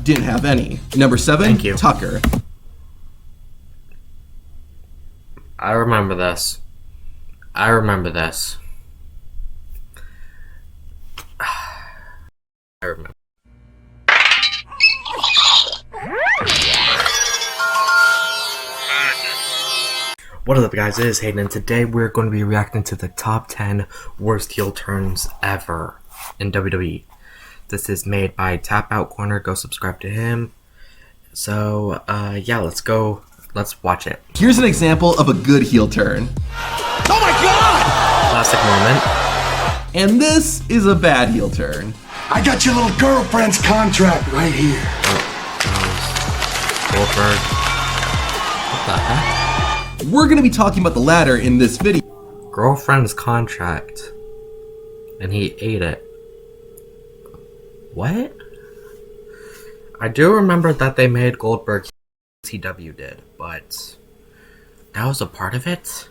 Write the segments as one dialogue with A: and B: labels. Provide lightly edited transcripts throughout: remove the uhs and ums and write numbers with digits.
A: didn't have any. Number 7,
B: Thank you.
A: Tucker.
B: I remember this. I remember. What is up, guys? It is Hayden, and today we're going to be reacting to the top 10 worst heel turns ever in WWE. This is made by Tap Out Corner. Go subscribe to him. So, yeah, let's go. Let's watch it.
A: Here's an example of a good heel turn.
C: Oh my God!
B: Classic moment.
A: And this is a bad heel turn.
C: I got your little girlfriend's contract right here.
B: Goldberg. What the heck?
A: We're going to be talking about the latter in this video.
B: Girlfriend's contract. And he ate it. What? I do remember that they made Goldberg CW did, but that was a part of it?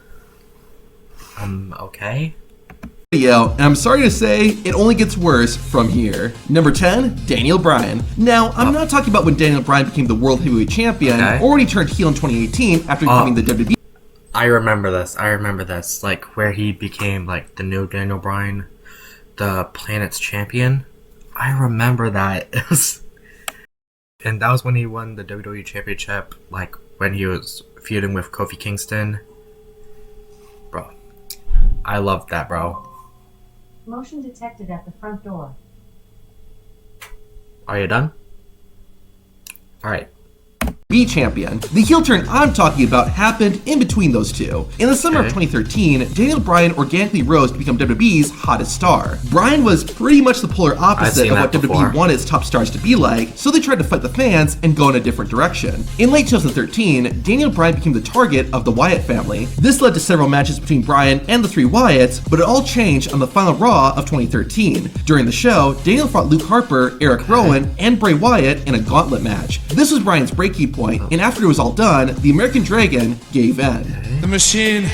B: Okay.
A: And I'm sorry to say, it only gets worse from here. Number 10, Daniel Bryan. Now, I'm not talking about when Daniel Bryan became the World Heavyweight Champion, or when he turned heel in 2018 after becoming the WWE.
B: I remember this. Like, where he became, like, the new Daniel Bryan, the Planet's champion. I remember that. It was... And that was when he won the WWE Championship, like, when he was feuding with Kofi Kingston. Bro. I loved that, bro.
D: Motion detected at the front door.
B: Are you done? Alright.
A: Be champion. The heel turn I'm talking about happened in between those two. In the summer of 2013, Daniel Bryan organically rose to become WWE's hottest star. Bryan was pretty much the polar opposite of what WWE wanted its top stars to be like, so they tried to fight the fans and go in a different direction. In late 2013, Daniel Bryan became the target of the Wyatt family. This led to several matches between Bryan and the three Wyatts, but it all changed on the final Raw of 2013. During the show, Daniel fought Luke Harper, Eric Rowan, and Bray Wyatt in a gauntlet match. This was Bryan's breaking point, and after it was all done, the American Dragon gave in.
E: The machine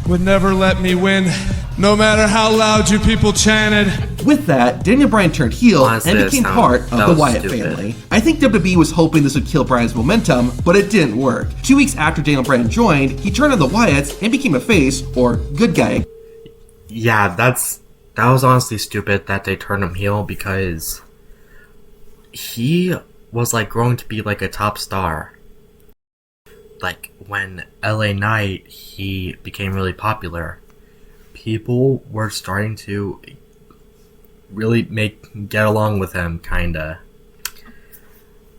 E: would never let me win, no matter how loud you people chanted.
A: With that, Daniel Bryan turned heel and became part of the Wyatt family. I think WWE was hoping this would kill Bryan's momentum, but it didn't work. 2 weeks after Daniel Bryan joined, he turned on the Wyatts and became a face, or good guy.
B: Yeah, that was honestly stupid that they turned him heel, because he was like growing to be like a top star. Like when LA Knight, he became really popular. People were starting to really get along with him, kinda.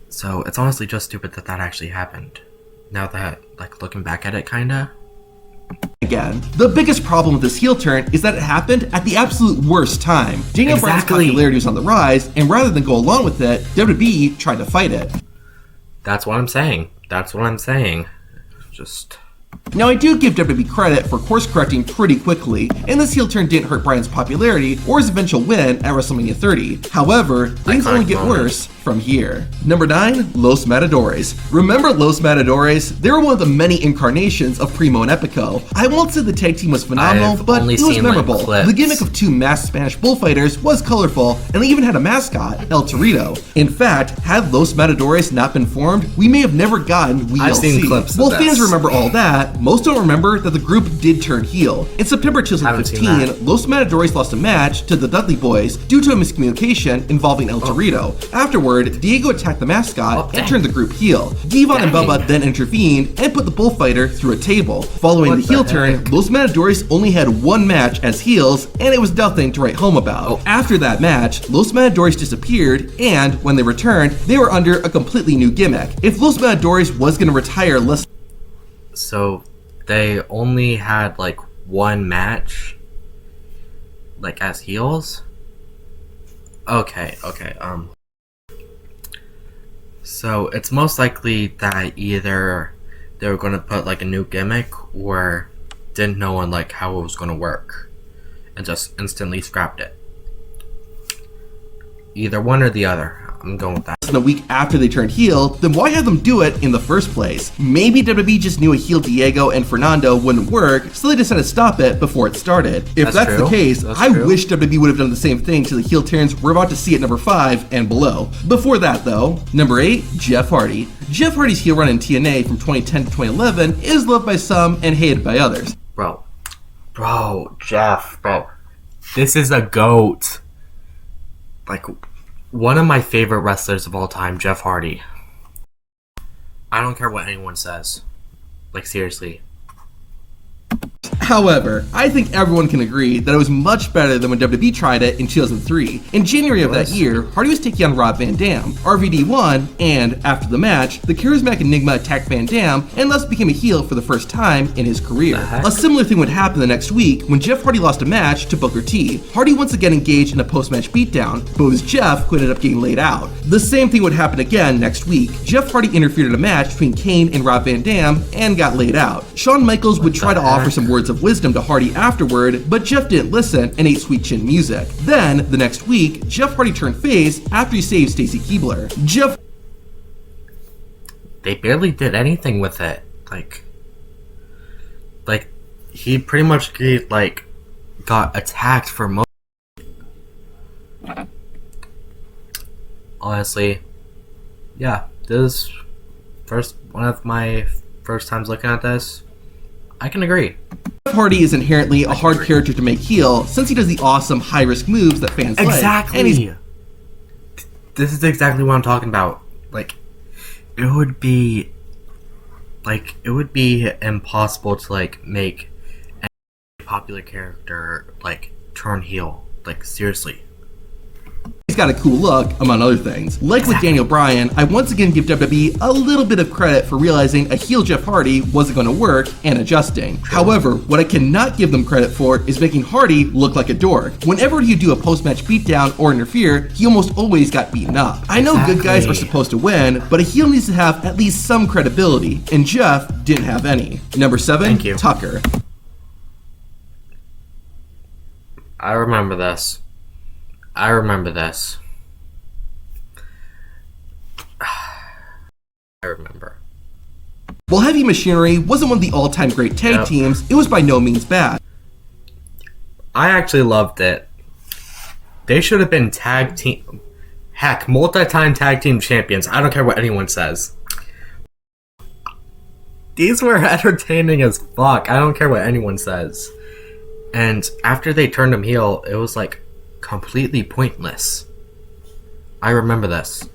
B: So it's honestly just stupid that actually happened. Now that, like, looking back at it, kinda.
A: Again, the biggest problem with this heel turn is that it happened at the absolute worst time. Daniel Bryan's popularity was on the rise, and rather than go along with it, WWE tried to fight it.
B: That's what I'm saying. Just...
A: Now, I do give WWE credit for course correcting pretty quickly, and this heel turn didn't hurt Bryan's popularity or his eventual win at WrestleMania 30. However, things only get worse from here. Number 9, Los Matadores. Remember Los Matadores? They were one of the many incarnations of Primo and Epico. I won't say the tag team was phenomenal, but it was memorable. The gimmick of two masked Spanish bullfighters was colorful, and they even had a mascot, El Torito. In fact, had Los Matadores not been formed, we may have never gotten WLC.
B: I've seen clips of
A: While fans remember all that, most don't remember that the group did turn heel. In September 2015, Los Matadores lost a match to the Dudley Boys due to a miscommunication involving El Torito. Afterward, Diego attacked the mascot and turned the group heel. Devon and Bubba then intervened and put the bullfighter through a table. Following the heel turn, Los Matadores only had one match as heels, and it was nothing to write home about. After that match, Los Matadores disappeared, and when they returned, they were under a completely new gimmick. If Los Matadores was going to retire less...
B: So, they only had, like, one match? Like, as heels? Okay. So, it's most likely that either they were going to put, like, a new gimmick, or didn't know on, like, how it was going to work, and just instantly scrapped it. Either one or the other. I'm going with that.
A: In the week after they turned heel, then why have them do it in the first place? Maybe WWE just knew a heel Diego and Fernando wouldn't work, so they decided to stop it before it started. If that's
B: true.
A: the case,
B: That's
A: I
B: true.
A: wish WWE would have done the same thing to the heel turns we're about to see at number 5 and below. Before that though, number 8, Jeff Hardy. Jeff Hardy's heel run in TNA from 2010 to 2011 is loved by some and hated by others.
B: Bro, Jeff, bro. This is a GOAT. Like, one of my favorite wrestlers of all time, Jeff Hardy. I don't care what anyone says. Like, seriously.
A: However, I think everyone can agree that it was much better than when WWE tried it in 2003. In January of that year, Hardy was taking on Rob Van Dam. RVD won, and after the match, the charismatic Enigma attacked Van Dam and thus became a heel for the first time in his career. A similar thing would happen the next week when Jeff Hardy lost a match to Booker T. Hardy once again engaged in a post-match beatdown, but it was Jeff who ended up getting laid out. The same thing would happen again next week. Jeff Hardy interfered in a match between Kane and Rob Van Dam and got laid out. Shawn Michaels would try to offer some words of wisdom to Hardy afterward, but Jeff didn't listen and ate sweet chin music. Then, the next week, Jeff Hardy turned face after he saved Stacy Keibler.
B: They barely did anything with it. Like he pretty much got attacked for most. Honestly, yeah, this is one of my first times looking at this. I can agree.
A: Jeff Hardy is inherently a hard character to make heel since he does the awesome high-risk moves that fans like.
B: Exactly.
A: And
B: this is exactly what I'm talking about. It would be impossible to make a popular character turn heel. Seriously.
A: he's got a cool look, among other things. Like with Daniel Bryan, I once again give WWE a little bit of credit for realizing a heel Jeff Hardy wasn't going to work and adjusting. However, what I cannot give them credit for is making Hardy look like a dork. Whenever he'd do a post-match beatdown or interfere, he almost always got beaten up. I know good guys are supposed to win, but a heel needs to have at least some credibility, and Jeff didn't have any. Number 7, Tucker.
B: I remember this. I remember.
A: While Heavy Machinery wasn't one of the all-time great tag teams, it was by no means bad.
B: I actually loved it. They should have been tag team... Heck, multi-time tag team champions. I don't care what anyone says. These were entertaining as fuck. I don't care what anyone says. And after they turned him heel, it was completely pointless. I remember this.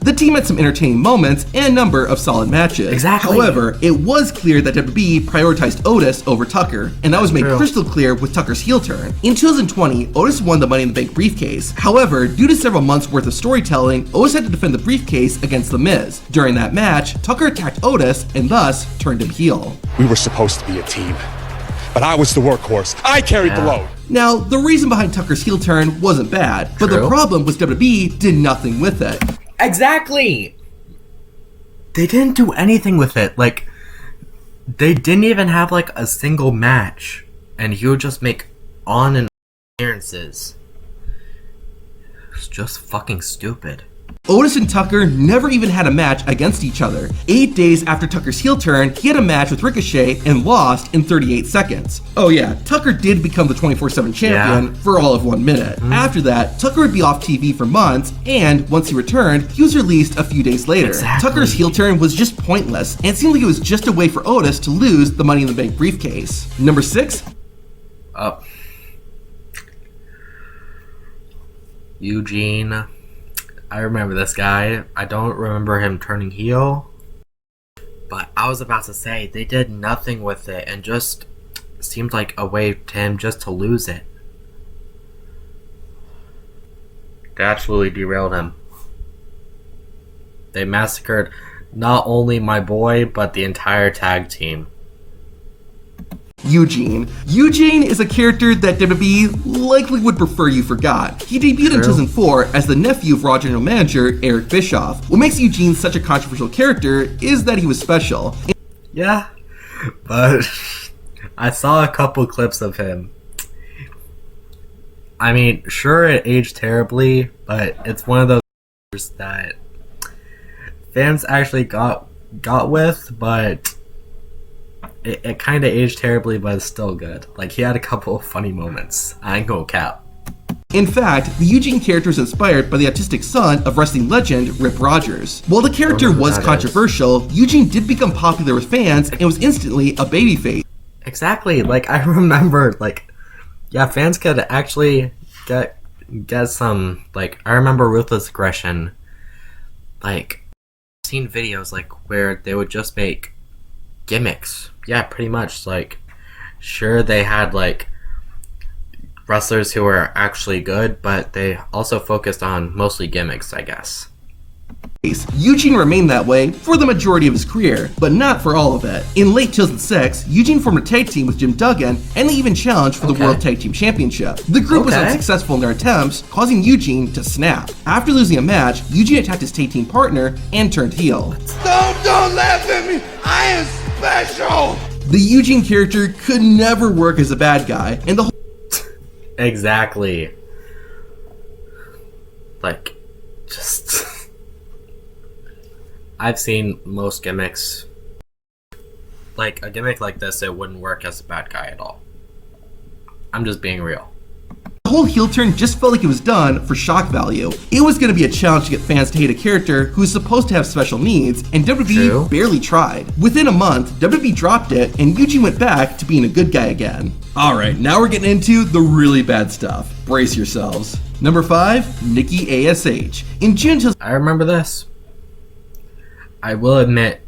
A: The team had some entertaining moments and a number of solid matches.
B: Exactly.
A: However, it was clear that WWE prioritized Otis over Tucker, and that was made crystal clear with Tucker's heel turn. In 2020, Otis won the Money in the Bank briefcase. However, due to several months worth of storytelling, Otis had to defend the briefcase against The Miz. During that match, Tucker attacked Otis and thus turned him heel.
C: We were supposed to be a team, but I was the workhorse. I carried the load.
A: Now, the reason behind Tucker's heel turn wasn't bad, but the problem was WWE did nothing with it.
B: Exactly! They didn't do anything with it. They didn't even have a single match, and he would just make on and appearances. It's just fucking stupid.
A: Otis and Tucker never even had a match against each other. 8 days after Tucker's heel turn, he had a match with Ricochet and lost in 38 seconds. Oh yeah, Tucker did become the 24/7 champion for all of 1 minute. After that, Tucker would be off TV for months, and once he returned, he was released a few days later. Tucker's heel turn was just pointless, and it seemed like it was just a way for Otis to lose the Money in the Bank briefcase. Number 6?
B: Eugene. I remember this guy. I don't remember him turning heel. But I was about to say, they did nothing with it and just seemed like a way to him just to lose it. They absolutely derailed him. They massacred not only my boy, but the entire tag team.
A: Eugene. Eugene is a character that WWE likely would prefer you forgot. He debuted in 2004 as the nephew of Raw General Manager Eric Bischoff. What makes Eugene such a controversial character is that he was special.
B: Yeah, but I saw a couple clips of him. I mean, sure, it aged terribly, but it's one of those that fans actually got with, but it kind of aged terribly, but it's still good. Like, he had a couple of funny moments. I ain't gonna cap.
A: In fact, the Eugene character is inspired by the autistic son of wrestling legend Rip Rogers. While the character was controversial, Eugene did become popular with fans and was instantly a babyface.
B: Exactly. Like, I remember, like, yeah, fans could actually get some, like, I remember Ruthless Aggression, like, I've seen videos, like, where they would just make gimmicks. Yeah, pretty much. Like, sure, they had, like, wrestlers who were actually good, but they also focused on mostly gimmicks, I guess.
A: Eugene remained that way for the majority of his career, but not for all of it. In late 2006, Eugene formed a tag team with Jim Duggan, and they even challenged for the World Tag Team Championship. The group was unsuccessful in their attempts, causing Eugene to snap. After losing a match, Eugene attacked his tag team partner and turned heel.
C: Don't laugh at me! I am special!
A: The Eugene character could never work as a bad guy, and the whole
B: Exactly. Like, just... I've seen most gimmicks. Like, a gimmick like this, it wouldn't work as a bad guy at all. I'm just being real.
A: The whole heel turn just felt like it was done for shock value. It was going to be a challenge to get fans to hate a character who is supposed to have special needs, and WWE barely tried. Within a month, WWE dropped it, and Eugene went back to being a good guy again. Alright, now we're getting into the really bad stuff. Brace yourselves. Number 5, Nikki ASH. In June
B: I remember this. I will admit,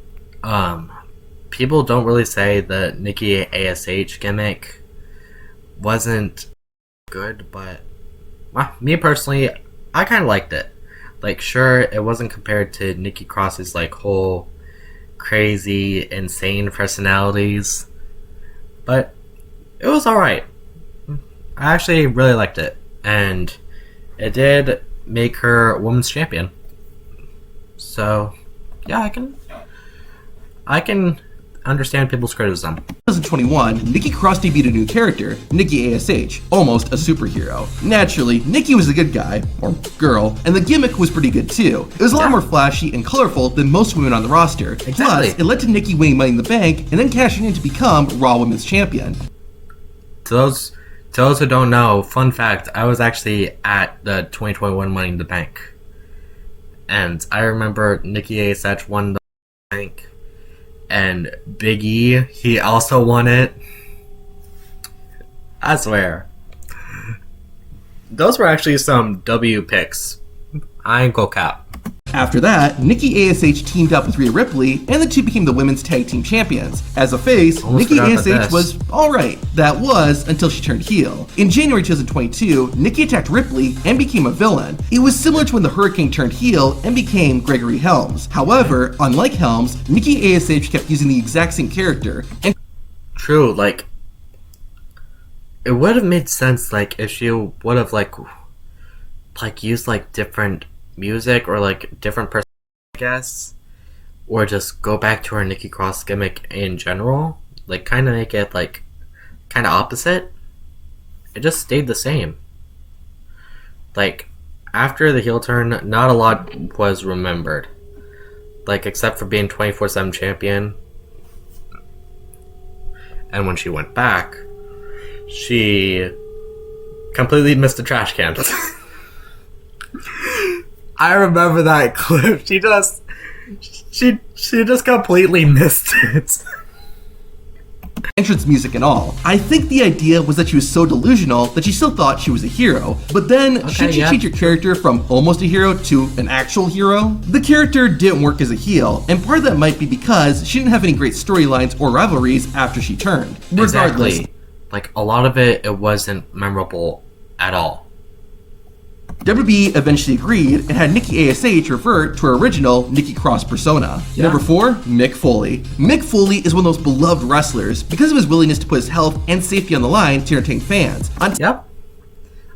B: people don't really say the Nikki ASH gimmick wasn't good, but me personally, I kind of liked it. Like, sure, it wasn't compared to Nikki Cross's like whole crazy, insane personalities, but it was alright. I actually really liked it, and it did make her women's champion. So, yeah, I can understand people's criticism.
A: 2021, Nikki Cross debuted a new character, Nikki ASH, almost a superhero. Naturally, Nikki was a good guy, or girl, and the gimmick was pretty good too. It was a lot more flashy and colorful than most women on the roster. Plus, it led to Nikki winning Money in the Bank and then cashing in to become Raw Women's Champion.
B: To those who don't know, fun fact, I was actually at the 2021 Money in the Bank. And I remember Nikki ASH won the bank. And Big E, he also won it. I swear. Those were actually some W picks. I ain't go cap.
A: After that, Nikki ASH teamed up with Rhea Ripley, and the two became the women's tag team champions. As a face, Nikki ASH was alright. That was, until she turned heel. In January 2022, Nikki attacked Ripley and became a villain. It was similar to when the Hurricane turned heel and became Gregory Helms. However, unlike Helms, Nikki ASH kept using the exact same character. And
B: true, like, it would have made sense, like, if she would have, like used, like, different music or like different person, I guess, or just go back to her Nikki Cross gimmick in general, like kind of make it like kind of opposite. It just stayed the same. Like, after the heel turn, not a lot was remembered, like, except for being 24/7 champion. And when she went back, she completely missed the trash can. I remember that clip. She just completely missed it.
A: Entrance music and all. I think the idea was that she was so delusional that she still thought she was a hero. But then, should she change her character from almost a hero to an actual hero? The character didn't work as a heel, and part of that might be because she didn't have any great storylines or rivalries after she turned. Regardless,
B: exactly. Like, a lot of it wasn't memorable at all.
A: WWE eventually agreed and had Nikki ASH revert to her original Nikki Cross persona. Number 4, Mick Foley. Mick Foley is one of those beloved wrestlers because of his willingness to put his health and safety on the line to entertain fans.
B: Yep.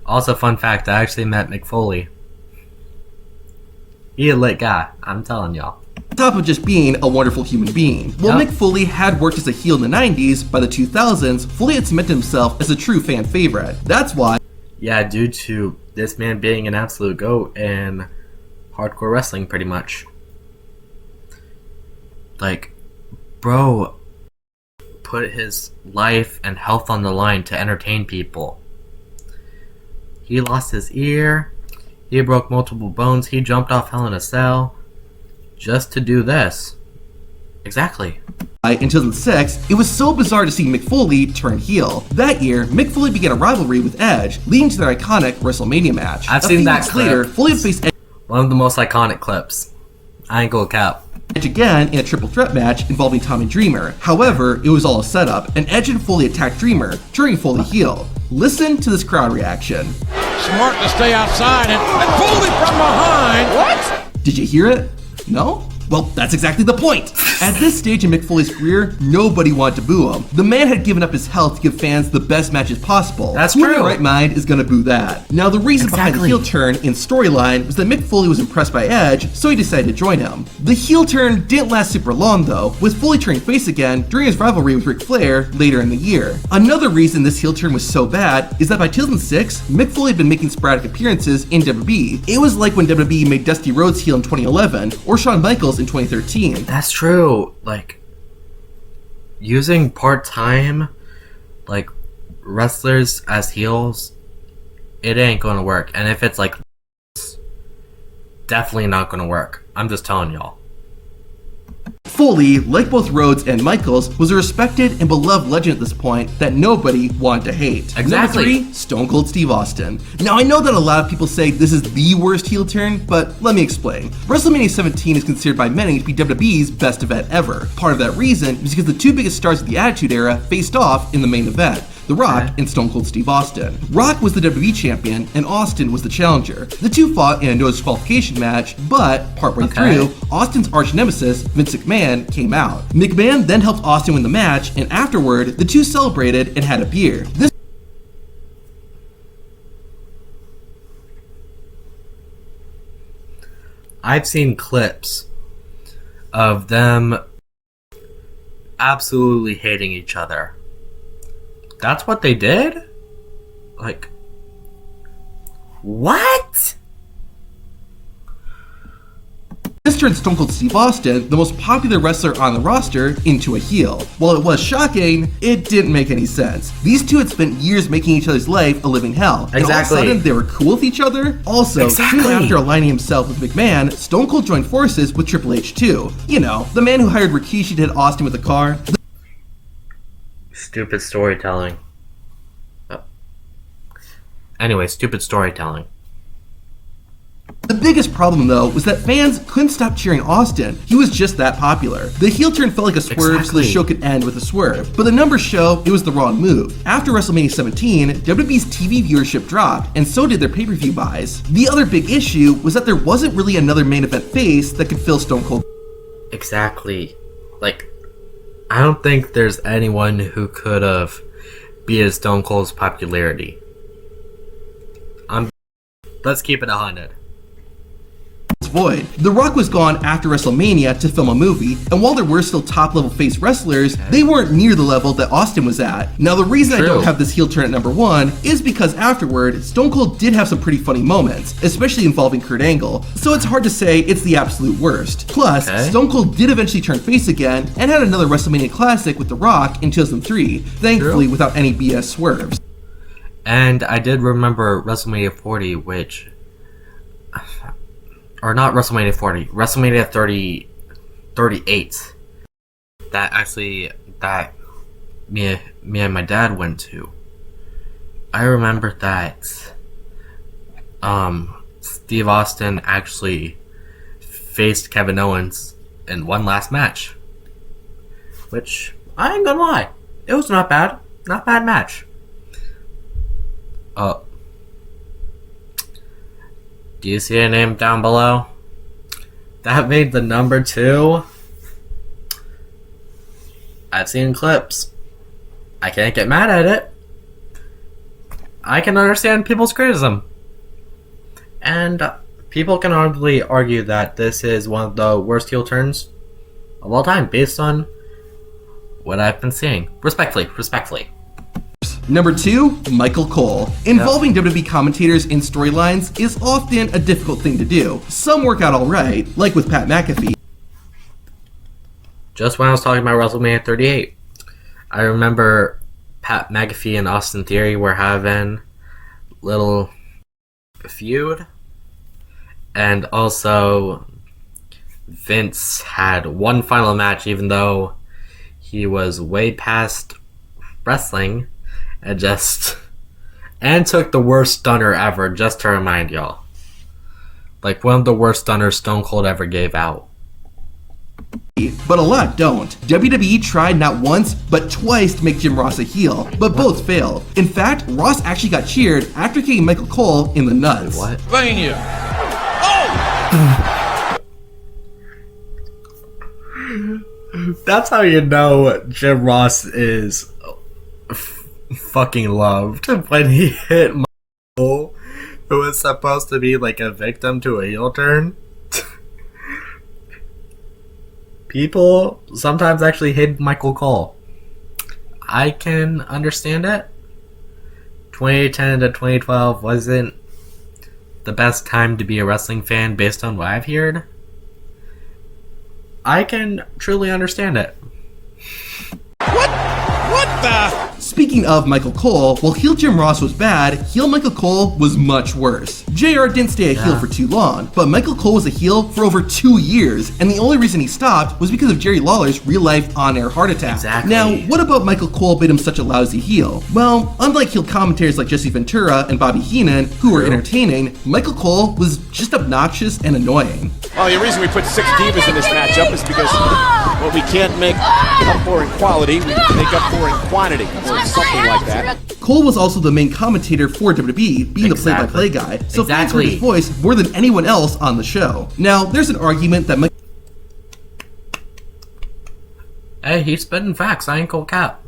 B: Also, fun fact, I actually met Mick Foley. He a lit guy, I'm telling y'all.
A: On top of just being a wonderful human being. While Mick Foley had worked as a heel in the 90s, by the 2000s, Foley had cemented himself as a true fan favorite. That's why
B: Yeah, due to this man being an absolute GOAT in hardcore wrestling, pretty much. Like, bro put his life and health on the line to entertain people. He lost his ear, he broke multiple bones, he jumped off Hell in a Cell just to do this. Exactly.
A: In 2006, it was so bizarre to see Mick Foley turn heel. That year, Mick Foley began a rivalry with Edge, leading to their iconic WrestleMania match.
B: I've seen that clip.
A: Later, Foley would face
B: One of the most iconic clips. I ain't gonna cap.
A: Edge again in a triple threat match involving Tommy Dreamer. However, it was all a setup, and Edge and Foley attacked Dreamer, turning Foley heel. Listen to this crowd reaction.
F: Smart to stay outside and Foley from behind. What?
A: Did you hear it? No? Well, that's exactly the point. At this stage in Mick Foley's career, nobody wanted to boo him. The man had given up his health to give fans the best matches possible.
B: That's
A: Who in
B: true.
A: their right mind is gonna boo that? Now, the reason behind the heel turn in storyline was that Mick Foley was impressed by Edge, so he decided to join him. The heel turn didn't last super long though, with Foley turning face again during his rivalry with Ric Flair later in the year. Another reason this heel turn was so bad is that by 2006, Mick Foley had been making sporadic appearances in WWE. It was like when WWE made Dusty Rhodes heel in 2011, or Shawn Michaels in 2013.
B: That's true. Like, using part-time, like, wrestlers as heels, it ain't gonna work. And if it's like this, definitely not gonna work. I'm just telling y'all.
A: Foley, like both Rhodes and Michaels, was a respected and beloved legend at this point that nobody wanted to hate.
B: Exactly.
A: Number 3, Stone Cold Steve Austin. Now, I know that a lot of people say this is the worst heel turn, but let me explain. WrestleMania 17 is considered by many to be WWE's best event ever. Part of that reason is because the two biggest stars of the Attitude Era faced off in the main event. The Rock and Stone Cold Steve Austin. Rock was the WWE champion, and Austin was the challenger. The two fought in a no disqualification match, but partway through, Austin's arch nemesis, Vince McMahon, came out. McMahon then helped Austin win the match, and afterward, the two celebrated and had a beer.
B: I've seen clips of them absolutely hating each other. That's what they did? Like, what?
A: This turned Stone Cold Steve Austin, the most popular wrestler on the roster, into a heel. While it was shocking, it didn't make any sense. These two had spent years making each other's life a living hell. And all of a sudden, they were cool with each other? Also, soon after aligning himself with McMahon, Stone Cold joined forces with Triple H too. You know, the man who hired Rikishi to hit Austin with a car.
B: Stupid storytelling. Anyway, stupid storytelling.
A: The biggest problem, though, was that fans couldn't stop cheering Austin. He was just that popular. The heel turn felt like a swerve, so the show could end with a swerve. But the numbers show it was the wrong move. After WrestleMania 17, WWE's TV viewership dropped, and so did their pay-per-view buys. The other big issue was that there wasn't really another main event face that could fill Stone Cold.
B: Exactly. Like, I don't think there's anyone who could have beat Stone Cold's popularity. Let's keep it 100.
A: Void. The Rock was gone after WrestleMania to film a movie, and while there were still top-level face wrestlers, they weren't near the level that Austin was at. Now, the reason I don't have this heel turn at number 1 is because afterward, Stone Cold did have some pretty funny moments, especially involving Kurt Angle, so it's hard to say it's the absolute worst. Plus, Stone Cold did eventually turn face again, and had another WrestleMania classic with The Rock in 2003, thankfully without any BS swerves.
B: And I did remember WrestleMania 40, which... Or not WrestleMania 40, WrestleMania 38. That me and my dad went to. I remember that Steve Austin actually faced Kevin Owens in one last match. Which, I ain't gonna lie, it was not bad. Not bad match. Do you see a name down below? That made the number 2. I've seen clips. I can't get mad at it. I can understand people's criticism. And people can hardly argue that this is one of the worst heel turns of all time, based on what I've been seeing. Respectfully.
A: Number 2, Michael Cole. Involving WWE commentators in storylines is often a difficult thing to do. Some work out alright, like with Pat McAfee.
B: Just when I was talking about WrestleMania 38, I remember Pat McAfee and Austin Theory were having little feud. And also, Vince had one final match, even though he was way past wrestling, and took the worst stunner ever, just to remind y'all. Like one of the worst stunners Stone Cold ever gave out.
A: But a lot don't. WWE tried not once, but twice to make Jim Ross a heel, but both failed. In fact, Ross actually got cheered after kicking Michael Cole in the nuts.
B: What?
F: Mania.
B: That's how you know Jim Ross is fucking loved. When he hit Michael, who was supposed to be like a victim to a heel turn. People sometimes actually hate Michael Cole. I can understand it. 2010 to 2012 wasn't the best time to be a wrestling fan based on what I've heard. I can truly understand it.
F: What the?
A: Speaking of Michael Cole, while heel Jim Ross was bad, heel Michael Cole was much worse. JR didn't stay a heel for too long, but Michael Cole was a heel for over 2 years, and the only reason he stopped was because of Jerry Lawler's real-life on-air heart attack.
B: Exactly.
A: Now, what about Michael Cole made him such a lousy heel? Well, unlike heel commentators like Jesse Ventura and Bobby Heenan, who were entertaining, Michael Cole was just obnoxious and annoying.
G: Well, the reason we put 6 divas in this matchup is because what we can't make up for in quality, we make up for in quantity, or something like that.
A: Cole was also the main commentator for WWE, being the play-by-play guy, so fans heard his voice more than anyone else on the show. Now, there's an argument that
B: Hey, he's spitting facts. I ain't Cole Cap.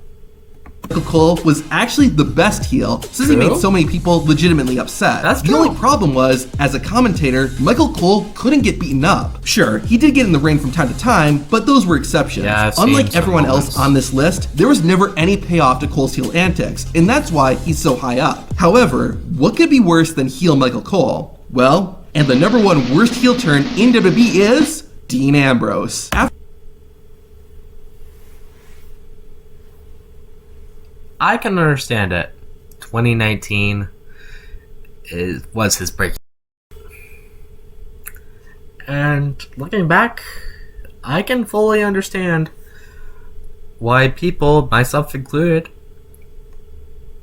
A: Michael Cole was actually the best heel, since he made so many people legitimately upset.
B: That's
A: the
B: true.
A: only problem was, as a commentator, Michael Cole couldn't get beaten up. Sure, he did get in the ring from time to time, but those were exceptions.
B: Yeah, I've seen
A: Unlike
B: some
A: everyone
B: moments.
A: else on this list, there was never any payoff to Cole's heel antics, and that's why he's so high up. However, what could be worse than heel Michael Cole? Well, and the number 1 worst heel turn in WWE is Dean Ambrose.
B: I can understand it. 2019 was his break. And looking back, I can fully understand why people, myself included,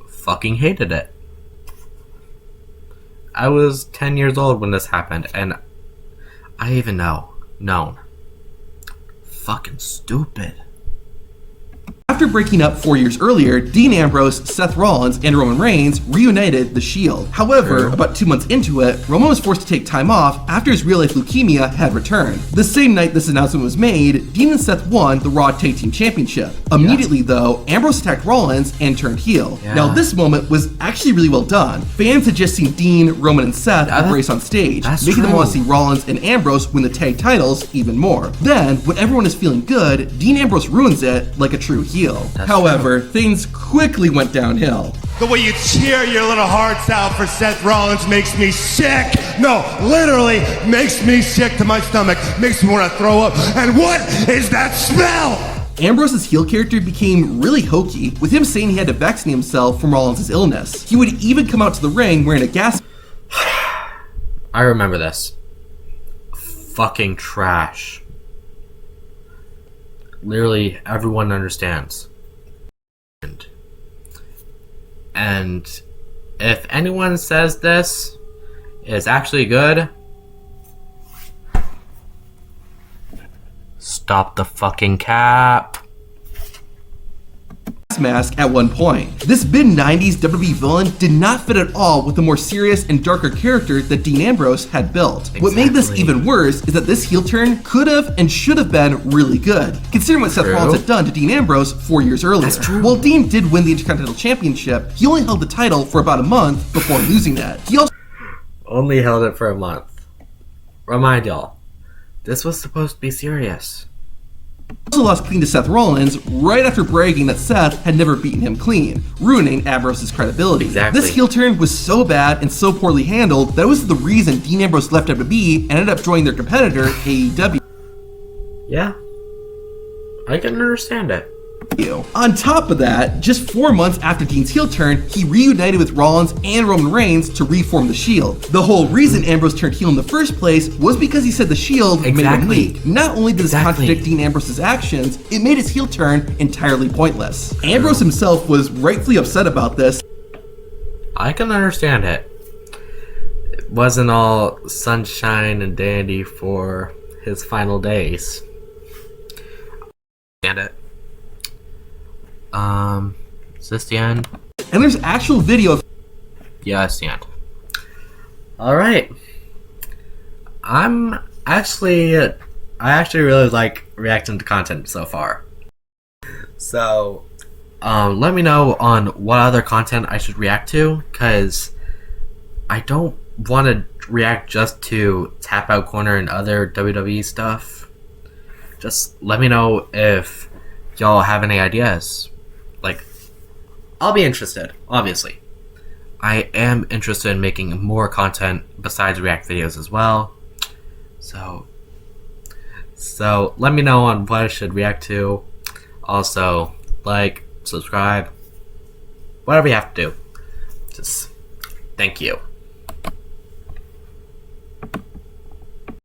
B: fucking hated it. I was 10 years old when this happened, and I even known. Fucking stupid.
A: After breaking up 4 years earlier, Dean Ambrose, Seth Rollins, and Roman Reigns reunited the Shield. However, about 2 months into it, Roman was forced to take time off after his real-life leukemia had returned. The same night this announcement was made, Dean and Seth won the Raw Tag Team Championship. Immediately, though, Ambrose attacked Rollins and turned heel. Now, this moment was actually really well done. Fans had just seen Dean, Roman, and Seth embrace on stage, making them want to see Rollins and Ambrose win the tag titles even more. Then, when everyone is feeling good, Dean Ambrose ruins it like a true heel. However, things quickly went downhill.
E: The way you cheer your little hearts out for Seth Rollins makes me sick. No, literally makes me sick to my stomach. Makes me want to throw up. And what is that smell?
A: Ambrose's heel character became really hokey, with him saying he had to vaccinate himself from Rollins' illness. He would even come out to the ring wearing a gas...
B: I remember this. Fucking trash. Literally everyone understands. And if anyone says this is actually good, stop the fucking cap.
A: mask at one point. This mid-90s WWE villain did not fit at all with the more serious and darker character that Dean Ambrose had built. What made this even worse is that this heel turn could have and should have been really good, considering what Seth Rollins had done to Dean Ambrose 4 years earlier.
B: That's true.
A: While Dean did win the Intercontinental Championship, he only held the title for about a month before losing it. He also
B: Only held it for a month. Remind y'all, this was supposed to be serious.
A: Also lost clean to Seth Rollins right after bragging that Seth had never beaten him clean, ruining Ambrose's credibility.
B: Exactly.
A: This heel turn was so bad and so poorly handled that it was the reason Dean Ambrose left WWE and ended up joining their competitor, AEW.
B: Yeah. I can understand it.
A: On top of that, just 4 months after Dean's heel turn, he reunited with Rollins and Roman Reigns to reform the Shield. The whole reason Ambrose turned heel in the first place was because he said the Shield made him weak. Not only did this contradict Dean Ambrose's actions, it made his heel turn entirely pointless. Ambrose himself was rightfully upset about this.
B: I can understand it. It wasn't all sunshine and dandy for his final days. Understand it. Is this the end?
A: And there's actual video of
B: Yeah, it's the end. Alright. I actually really like reacting to content so far. So, let me know on what other content I should react to, because I don't want to react just to Tap Out Corner and other WWE stuff. Just let me know if y'all have any ideas. Like, I'll be interested, obviously. I am interested in making more content besides react videos as well. So let me know on what I should react to. Also, like, subscribe, whatever you have to do. Just thank you.